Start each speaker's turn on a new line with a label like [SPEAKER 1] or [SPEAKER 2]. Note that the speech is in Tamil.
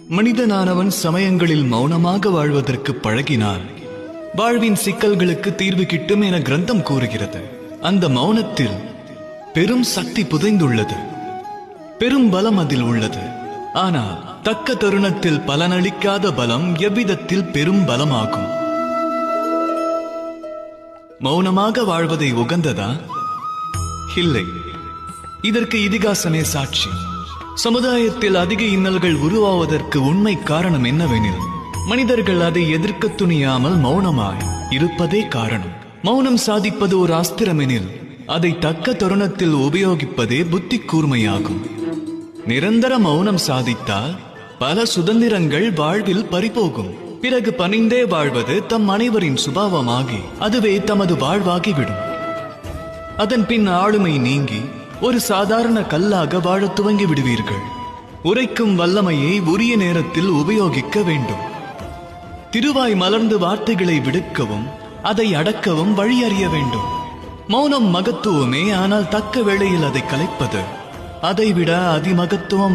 [SPEAKER 1] மனிதனானவன் சமயங்களில் மௌனமாக வாழ்வதற்கு பழகினான் வாழ்வின் சிக்கல்களுக்கு தீர்வு கிட்டும் என கிரந்தம் கூறுகிறது. அந்த மௌனத்தில் பெரும் சக்தி புதைந்துள்ளது, பெரும் பலம் அதில் உள்ளது. ஆனால் தக்க தருணத்தில் பலனளிக்காத பலம் எவ்விதத்தில் பெரும் பலமாகும்? மௌனமாக வாழ்வதை உகந்ததா? இல்லை. இதற்கு இதிகாசமே சாட்சி. சமுதாயத்தில் அதிக இன்னல்கள் உருவாவதற்கு உண்மை காரணம் என்னவெனில், மனிதர்கள் அதை எதிர்க்க துணியாமல் மௌனமாய் இருப்பதே காரணம். மௌனம் சாதிப்பது ஒரு அஸ்திரமெனில், அதை தக்க தருணத்தில் உபயோகிப்பதே புத்தி கூர்மையாகும். நிரந்தர மௌனம் சாதித்தால் பல சுதந்திரங்கள் வாழ்வில் பறிபோகும். பிறகு பணிந்தே வாழ்வது தம் அனைவரின் சுபாவமாகி அதுவே தமது வாழ்வாகிவிடும். அதன் பின் ஆளுமை நீங்கி ஒரு சாதாரண கல்லாக வாழத் துவங்கி விடுவீர்கள். உரைக்கும் வல்லமையை உரிய நேரத்தில் உபயோகிக்க வேண்டும். திருவாய் மலர்ந்து வார்த்தைகளை விடுக்கவும் அதை அடக்கவும் வழி அறிய வேண்டும். மௌனம் மகத்துவமே, ஆனால் தக்க வேளையில் அதை கலைப்பது அதைவிட அதிமகத்துவம்.